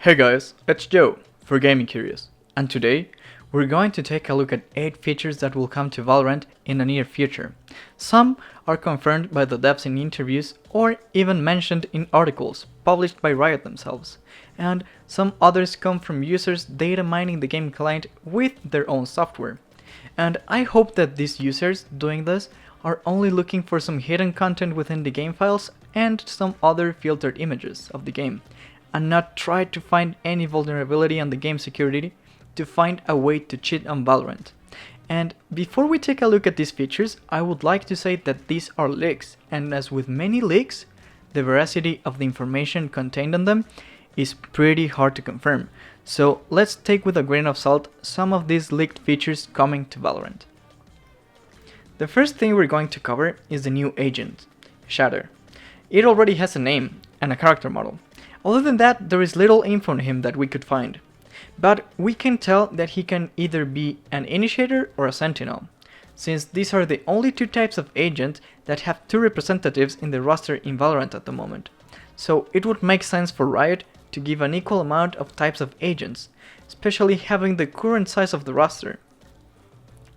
Hey guys, it's Joe for Gaming Curious, and today we're going to take a look at 8 features that will come to Valorant in the near future. Some are confirmed by the devs in interviews or even mentioned in articles published by Riot themselves, and some others come from users data mining the game client with their own software. And I hope that these users doing this are only looking for some hidden content within the game files and some other filtered images of the game, and not try to find any vulnerability on the game security to find a way to cheat on Valorant. And before we take a look at these features, I would like to say that these are leaks, and as with many leaks, the veracity of the information contained in them is pretty hard to confirm. So let's take with a grain of salt some of these leaked features coming to Valorant. The first thing we're going to cover is the new agent, Shatter. It already has a name and a character model. Other than that, there is little info on him that we could find. But we can tell that he can either be an initiator or a sentinel, since these are the only two types of agent that have two representatives in the roster in Valorant at the moment. So it would make sense for Riot to give an equal amount of types of agents, especially having the current size of the roster.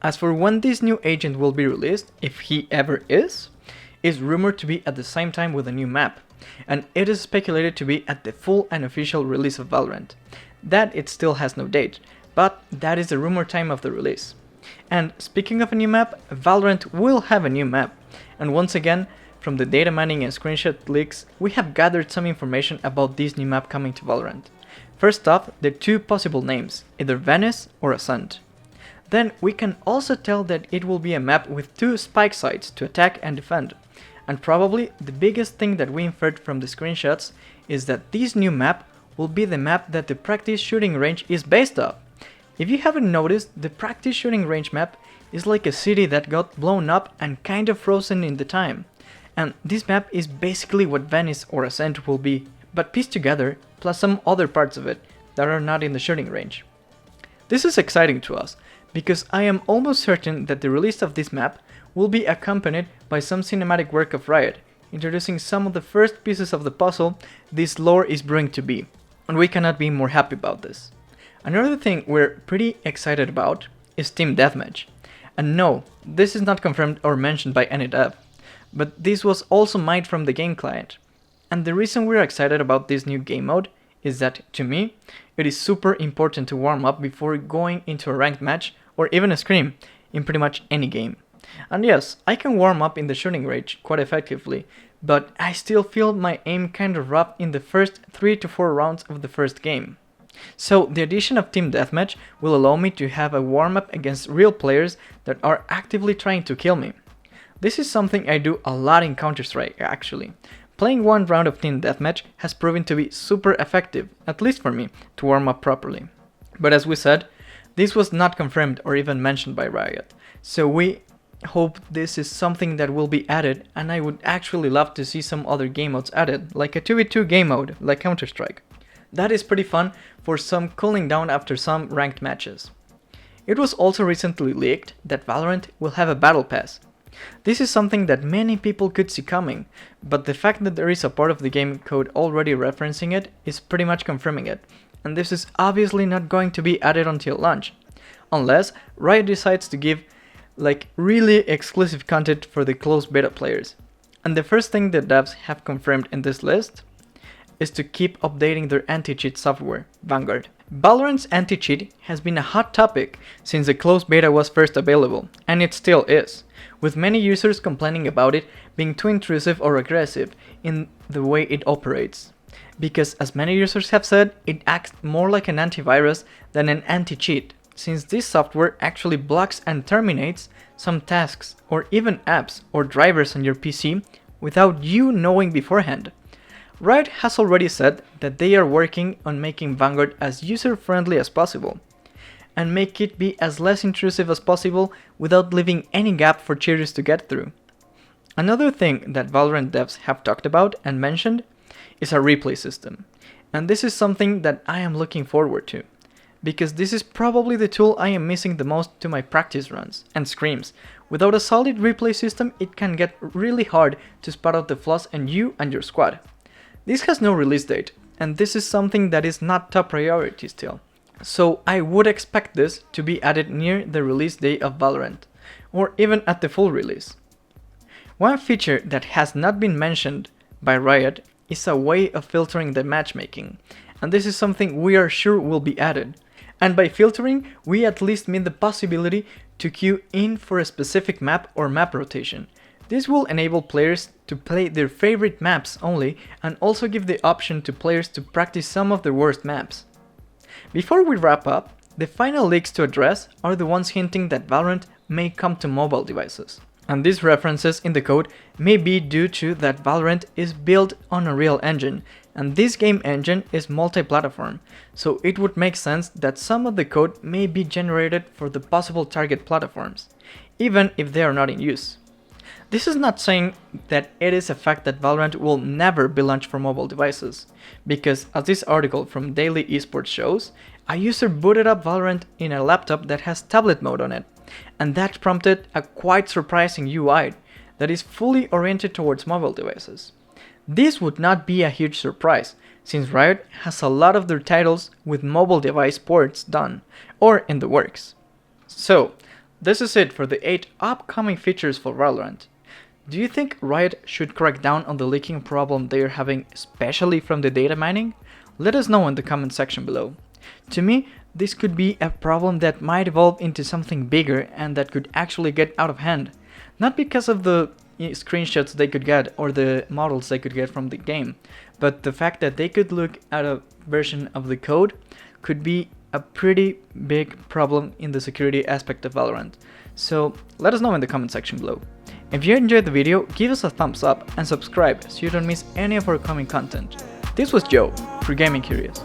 As for when this new agent will be released, if he ever is rumored to be at the same time with a new map, and it is speculated to be at the full and official release of Valorant. That it still has no date, but that is the rumor time of the release. And speaking of a new map, Valorant will have a new map, and once again, from the data mining and screenshot leaks, we have gathered some information about this new map coming to Valorant. First off, the two possible names, either Venice or Ascent. Then we can also tell that it will be a map with two spike sites to attack and defend. And probably the biggest thing that we inferred from the screenshots is that this new map will be the map that the practice shooting range is based off. If you haven't noticed, the practice shooting range map is like a city that got blown up and kind of frozen in the time. And this map is basically what Venice or Ascent will be, but pieced together, plus some other parts of it that are not in the shooting range. This is exciting to us, because I am almost certain that the release of this map will be accompanied by some cinematic work of Riot, introducing some of the first pieces of the puzzle this lore is brewing to be, and we cannot be more happy about this. Another thing we're pretty excited about is Team Deathmatch. And no, this is not confirmed or mentioned by any dev, but this was also mined from the game client. And the reason we're excited about this new game mode is that, to me, it is super important to warm up before going into a ranked match or even a scrim in pretty much any game. And yes, I can warm up in the shooting range quite effectively, but I still feel my aim kind of rough in the first 3 to 4 rounds of the first game. So the addition of Team Deathmatch will allow me to have a warm up against real players that are actively trying to kill me. This is something I do a lot in Counter-Strike actually. Playing one round of Team Deathmatch has proven to be super effective, at least for me, to warm up properly. But as we said, this was not confirmed or even mentioned by Riot, so we hope this is something that will be added, and I would actually love to see some other game modes added, like a 2v2 game mode, like Counter-Strike. That is pretty fun for some cooling down after some ranked matches. It was also recently leaked that Valorant will have a battle pass. This is something that many people could see coming, but the fact that there is a part of the game code already referencing it is pretty much confirming it, and this is obviously not going to be added until launch, unless Riot decides to give like really exclusive content for the closed beta players. And the first thing the devs have confirmed in this list is to keep updating their anti-cheat software, Vanguard. Valorant's anti-cheat has been a hot topic since the closed beta was first available, and it still is, with many users complaining about it being too intrusive or aggressive in the way it operates. Because as many users have said, it acts more like an antivirus than an anti-cheat, since this software actually blocks and terminates some tasks or even apps or drivers on your PC without you knowing beforehand. Riot has already said that they are working on making Vanguard as user-friendly as possible, and make it be as less intrusive as possible without leaving any gap for cheaters to get through. Another thing that Valorant devs have talked about and mentioned is a replay system, and this is something that I am looking forward to, because this is probably the tool I am missing the most to my practice runs and scrims. Without a solid replay system, it can get really hard to spot out the flaws in you and your squad. This has no release date, and this is something that is not top priority still. So I would expect this to be added near the release day of Valorant, or even at the full release. One feature that has not been mentioned by Riot is a way of filtering the matchmaking, and this is something we are sure will be added. And by filtering, we at least mean the possibility to queue in for a specific map or map rotation. This will enable players to play their favorite maps only, and also give the option to players to practice some of their worst maps. Before we wrap up, the final leaks to address are the ones hinting that Valorant may come to mobile devices. And these references in the code may be due to that Valorant is built on a real engine, and this game engine is multi-platform, so it would make sense that some of the code may be generated for the possible target platforms, even if they are not in use. This is not saying that it is a fact that Valorant will never be launched for mobile devices, because as this article from Daily Esports shows, a user booted up Valorant in a laptop that has tablet mode on it, and that prompted a quite surprising UI that is fully oriented towards mobile devices. This would not be a huge surprise, since Riot has a lot of their titles with mobile device ports done, or in the works. So, this is it for the 8 upcoming features for Valorant. Do you think Riot should crack down on the leaking problem they are having, especially from the data mining? Let us know in the comment section below. To me, this could be a problem that might evolve into something bigger and that could actually get out of hand. Not because of the screenshots they could get or the models they could get from the game, but the fact that they could look at a version of the code could be a pretty big problem in the security aspect of Valorant. So let us know in the comment section below. If you enjoyed the video, give us a thumbs up and subscribe so you don't miss any of our coming content. This was Joe for Gaming Curious.